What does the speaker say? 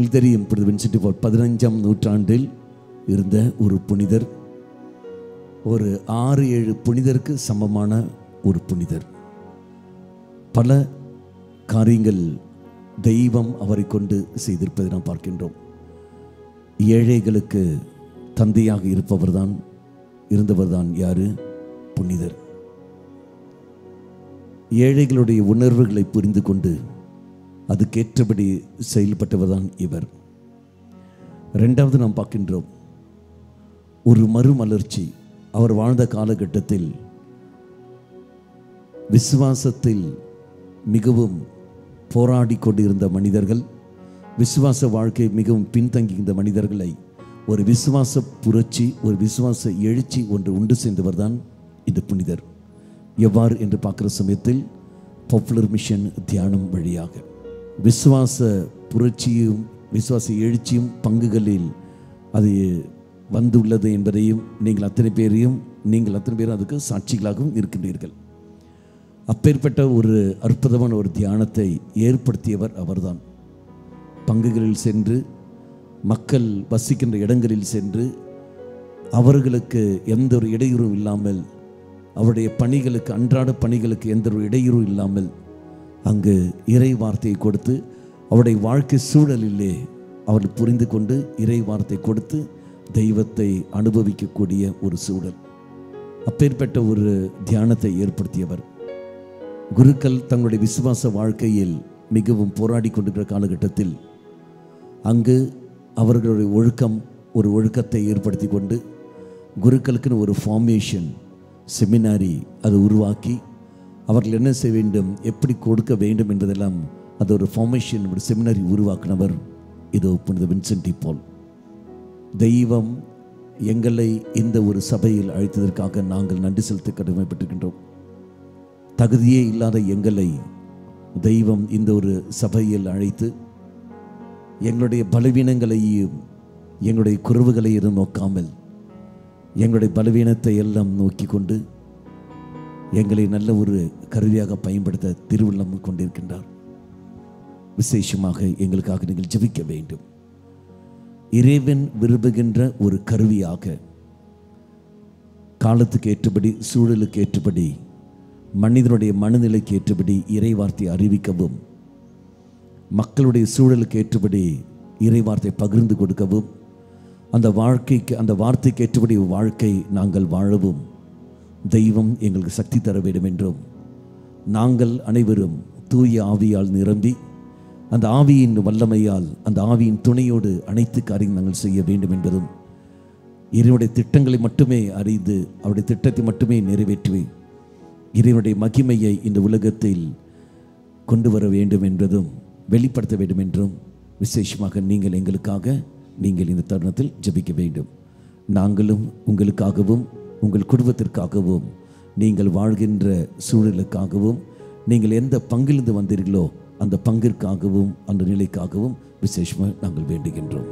உங்களுக்கு தெரியும், வின்சென்ட் பால் 15ஆம் நூற்றாண்டில் இருந்த ஒரு புனிதர், ஒரு 6-7 புனிதருக்கு சமமான ஒரு புனிதர். பல காரியங்கள் தெய்வம் அவரை கொண்டு செய்திருப்பதை நாம் பார்க்கின்றோம். ஏழைகளுக்கு தந்தையாக இருந்தவர்தான் யாரு? புனிதர். ஏழைகளுடைய உணர்வுகளை புரிந்து கொண்டு அதுக்கேற்றபடி செயல்பட்டவர்தான் இவர். இரண்டாவது நாம் பார்க்கின்றோம், ஒரு மறுமலர்ச்சி. அவர் வாழ்ந்த காலகட்டத்தில் விசுவாசத்தில் மிகவும் போராடி கொண்டிருந்த மனிதர்கள், விசுவாச வாழ்க்கை மிகவும் பின்தங்கியிருந்த மனிதர்களை ஒரு விசுவாச புரட்சி, ஒரு விசுவாச எழுச்சி ஒன்று உண்டு சேர்ந்தவர் தான் இந்த புனிதர். எவ்வாறு என்று பார்க்குற சமயத்தில் பாப்புலர் மிஷன் தியானம் வழியாக விசுவாச புரட்சியும் விசுவாச எழுச்சியும் பங்குகளில் அது வந்துள்ளது என்பதையும் நீங்கள் அத்தனை பேரும் அதுக்கு சாட்சிகளாகவும் இருக்கின்றீர்கள். அப்பேற்பட்ட ஒரு அற்புதமான ஒரு தியானத்தை ஏற்படுத்தியவர் அவர்தான். பங்குகளில் சென்று, மக்கள் வசிக்கின்ற இடங்களில் சென்று, அவர்களுக்கு எந்த ஒரு இடையூறும் இல்லாமல், அவருடைய பணிகளுக்கு, அன்றாட பணிகளுக்கு எந்த ஒரு இடையூறும் இல்லாமல் அங்கு இறை வார்த்தையை கொடுத்து, அவருடைய வாழ்க்கை சூழலிலே அவர்கள் புரிந்து கொண்டு இறை வார்த்தை கொடுத்து தெய்வத்தை அனுபவிக்கக்கூடிய ஒரு சூழல். அப்பேற்பட்ட ஒரு தியானத்தை ஏற்படுத்தியவர். குருக்கள் தங்களுடைய விசுவாச வாழ்க்கையில் மிகவும் போராடி கொண்டிருக்கிற காலகட்டத்தில் அங்கு அவர்களுடைய ஒரு ஒழுக்கத்தை ஏற்படுத்தி கொண்டு குருக்களுக்குன்னு ஒரு ஃபார்மேஷன் செமினாரி அதை உருவாக்கி அவர்கள் என்ன செய்ய வேண்டும், எப்படி கொடுக்க வேண்டும் என்பதெல்லாம் அது ஒரு ஃபார்மேஷன், ஒரு செமினாரி உருவாக்கினவர் இதோ புனித வின்சென்ட் பால். தெய்வம் எங்களை இந்த ஒரு சபையில் அழைத்ததற்காக நாங்கள் நன்றி செலுத்த கடமைப்பட்டிருக்கின்றோம். தகுதியே இல்லாத எங்களை தெய்வம் இந்த ஒரு சபையில் அழைத்து எங்களுடைய பலவீனங்களையும் எங்களுடைய குறைவுகளையும் நோக்காமல் எங்களுடைய பலவீனத்தை எல்லாம் நோக்கி கொண்டு எங்களை நல்ல ஒரு கருவியாக பயன்படுத்த திருவுள்ளம் கொண்டிருக்கின்றார். விசேஷமாக எங்களுக்காக நீங்கள் ஜெபிக்க வேண்டும். இறைவன் விரும்புகின்ற ஒரு கருவியாக காலத்துக்கு ஏற்றபடி, சூழலுக்கு ஏற்றபடி, மனிதனுடைய மனநிலைக்கு ஏற்றபடி இறை வார்த்தையை அறிவிக்கவும், மக்களுடைய சூழலுக்கு ஏற்றபடி இறை வார்த்தை பகிர்ந்து கொடுக்கவும், அந்த வார்த்தைக்கு ஏற்றபடி வாழ்க்கை நாங்கள் வாழவும் தெய்வம் எங்களுக்கு சக்தி தர வேண்டும் என்றும், நாங்கள் அனைவரும் தூய ஆவியால் நிரம்பி அந்த ஆவியின் வல்லமையால், அந்த ஆவியின் துணையோடு அனைத்து காரியம் நாங்கள் செய்ய வேண்டும் என்பதும், இறைவனுடைய திட்டங்களை மட்டுமே அறிந்து அவருடைய திட்டத்தை மட்டுமே நிறைவேற்றி இறைவனுடைய மகிமையை இந்த உலகத்தில் கொண்டு வர வேண்டும் என்பதும் வெளிப்படுத்த வேண்டும் என்றும் விசேஷமாக நீங்கள் இந்த தருணத்தில் ஜெபிக்க வேண்டும். நாங்களும் உங்களுக்காகவும் உங்கள் குடும்பத்திற்காகவும் நீங்கள் வாழ்கின்ற சூழலுக்காகவும் நீங்கள் எந்த பங்கிலிருந்து வந்தீர்களோ அந்த பங்கிற்காகவும் அந்த நிலைக்காகவும் விசேஷமாக நாங்கள் வேண்டுகின்றோம்.